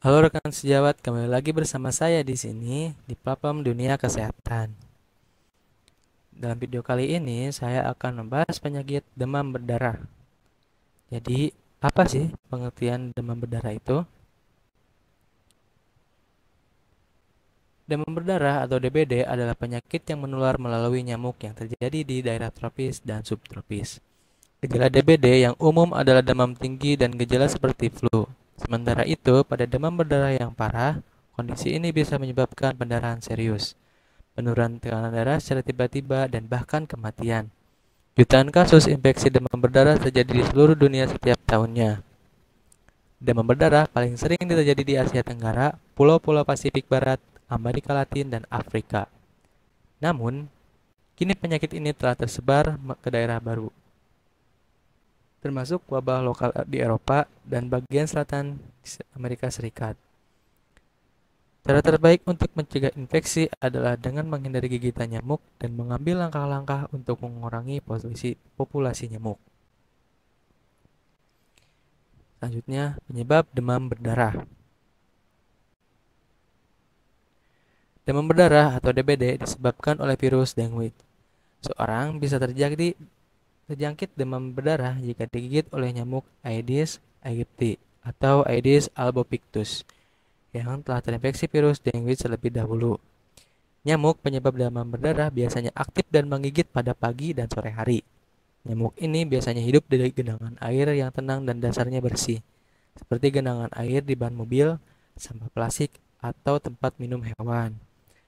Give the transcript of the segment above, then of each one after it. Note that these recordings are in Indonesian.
Halo rekan sejawat, kembali lagi bersama saya di sini di platform Dunia Kesehatan. Dalam video kali ini saya akan membahas penyakit demam berdarah. Jadi, apa sih pengertian demam berdarah itu? Demam berdarah atau DBD adalah penyakit yang menular melalui nyamuk yang terjadi di daerah tropis dan subtropis. Gejala DBD yang umum adalah demam tinggi dan gejala seperti flu. Sementara itu, pada demam berdarah yang parah, kondisi ini bisa menyebabkan pendarahan serius, penurunan tekanan darah secara tiba-tiba, dan bahkan kematian. Jutaan kasus infeksi demam berdarah terjadi di seluruh dunia setiap tahunnya. Demam berdarah paling sering terjadi di Asia Tenggara, Pulau-Pulau Pasifik Barat, Amerika Latin, dan Afrika. Namun, kini penyakit ini telah tersebar ke daerah baru, termasuk wabah lokal di Eropa dan bagian selatan Amerika Serikat. Cara terbaik untuk mencegah infeksi adalah dengan menghindari gigitan nyamuk dan mengambil langkah-langkah untuk mengurangi populasi nyamuk. Selanjutnya, penyebab demam berdarah. Demam berdarah atau DBD disebabkan oleh virus dengue. Seorang bisa terjangkit demam berdarah jika digigit oleh nyamuk Aedes aegypti atau Aedes albopictus yang telah terinfeksi virus dengue terlebih dahulu. Nyamuk penyebab demam berdarah biasanya aktif dan menggigit pada pagi dan sore hari. Nyamuk ini biasanya hidup di genangan air yang tenang dan dasarnya bersih, seperti genangan air di ban mobil, sampah plastik, atau tempat minum hewan.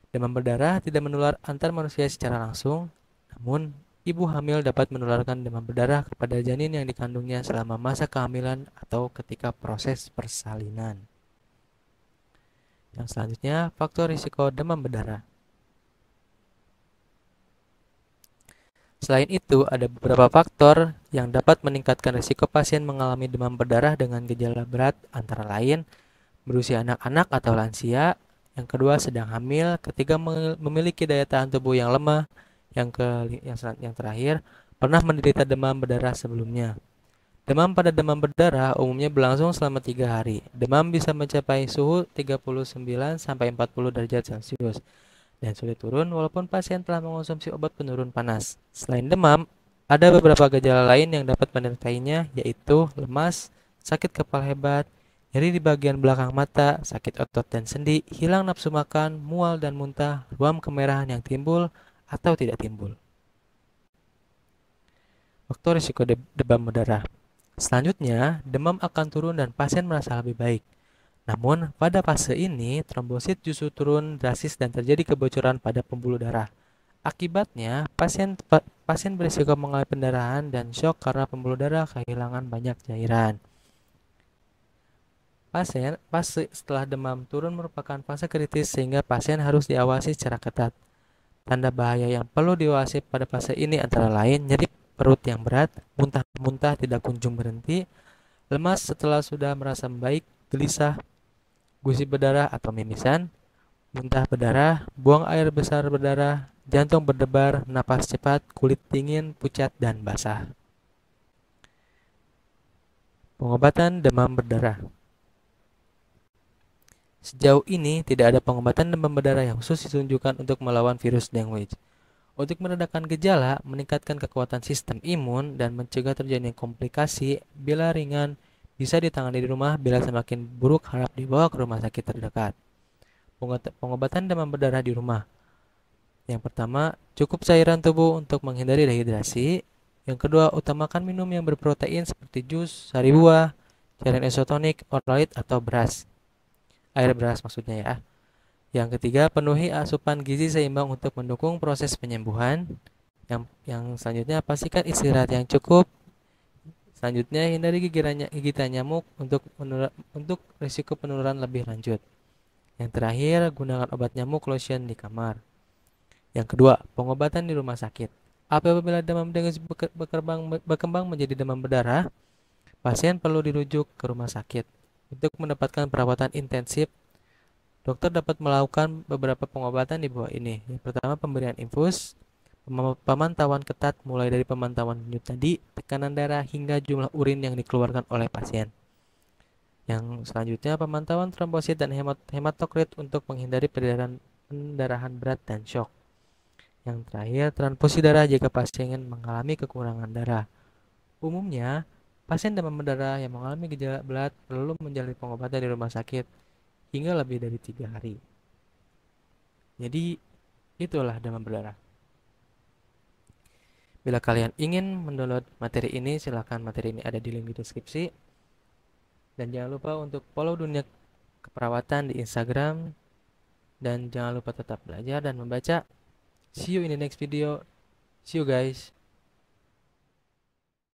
Demam berdarah tidak menular antar manusia secara langsung, namun ibu hamil dapat menularkan demam berdarah kepada janin yang dikandungnya selama masa kehamilan atau ketika proses persalinan. Yang selanjutnya, faktor risiko demam berdarah. Selain itu, ada beberapa faktor yang dapat meningkatkan risiko pasien mengalami demam berdarah dengan gejala berat, antara lain berusia anak-anak atau lansia, yang kedua sedang hamil, ketiga memiliki daya tahan tubuh yang lemah, yang terakhir pernah menderita demam berdarah sebelumnya. Demam pada demam berdarah umumnya berlangsung selama 3 hari. Demam bisa mencapai suhu 39 sampai 40 derajat Celcius dan sulit turun walaupun pasien telah mengonsumsi obat penurun panas. Selain demam, ada beberapa gejala lain yang dapat menyertainya, yaitu lemas, sakit kepala hebat, nyeri di bagian belakang mata, sakit otot dan sendi, hilang nafsu makan, mual dan muntah, ruam kemerahan yang timbul atau tidak timbul. Faktor risiko demam berdarah. Selanjutnya, demam akan turun dan pasien merasa lebih baik. Namun, pada fase ini, trombosit justru turun drastis dan terjadi kebocoran pada pembuluh darah. Akibatnya, pasien berisiko mengalami pendarahan dan shock karena pembuluh darah kehilangan banyak cairan. Fase setelah demam turun merupakan fase kritis sehingga pasien harus diawasi secara ketat. Tanda bahaya yang perlu diawasi pada fase ini antara lain nyeri perut yang berat, muntah-muntah tidak kunjung berhenti, lemas setelah sudah merasa membaik, gelisah, gusi berdarah atau mimisan, muntah berdarah, buang air besar berdarah, jantung berdebar, napas cepat, kulit dingin, pucat, dan basah. Pengobatan demam berdarah. Sejauh ini tidak ada pengobatan demam berdarah yang khusus ditunjukkan untuk melawan virus dengue. Untuk meredakan gejala, meningkatkan kekuatan sistem imun, dan mencegah terjadinya komplikasi bila ringan, bisa ditangani di rumah. Bila semakin buruk, harap dibawa ke rumah sakit terdekat. Pengobatan demam berdarah di rumah. Yang pertama, cukup cairan tubuh untuk menghindari dehidrasi. Yang kedua, utamakan minum yang berprotein seperti jus, sari buah, cairan isotonik, oralid, atau beras. Air beras maksudnya ya. Yang ketiga, penuhi asupan gizi seimbang untuk mendukung proses penyembuhan. Yang selanjutnya, pastikan istirahat yang cukup. Selanjutnya, hindari gigitan nyamuk untuk risiko penularan lebih lanjut. Yang terakhir, gunakan obat nyamuk lotion di kamar. Yang kedua, pengobatan di rumah sakit. Apabila demam dengue berkembang menjadi demam berdarah, pasien perlu dirujuk ke rumah sakit. Untuk mendapatkan perawatan intensif, dokter dapat melakukan beberapa pengobatan di bawah ini. Yang pertama, pemberian infus, pemantauan ketat mulai dari pemantauan denyut nadi, tekanan darah, hingga jumlah urin yang dikeluarkan oleh pasien. Yang selanjutnya pemantauan trombosit dan hematokrit untuk menghindari pendarahan berat dan shock. Yang terakhir, transfusi darah jika pasien mengalami kekurangan darah. Umumnya, pasien demam berdarah yang mengalami gejala berat perlu menjalani pengobatan di rumah sakit hingga lebih dari 3 hari. Jadi, itulah demam berdarah. Bila kalian ingin mendownload materi ini, silahkan materi ini ada di link di deskripsi. Dan jangan lupa untuk follow dunia keperawatan di Instagram. Dan jangan lupa tetap belajar dan membaca. See you in the next video. See you guys.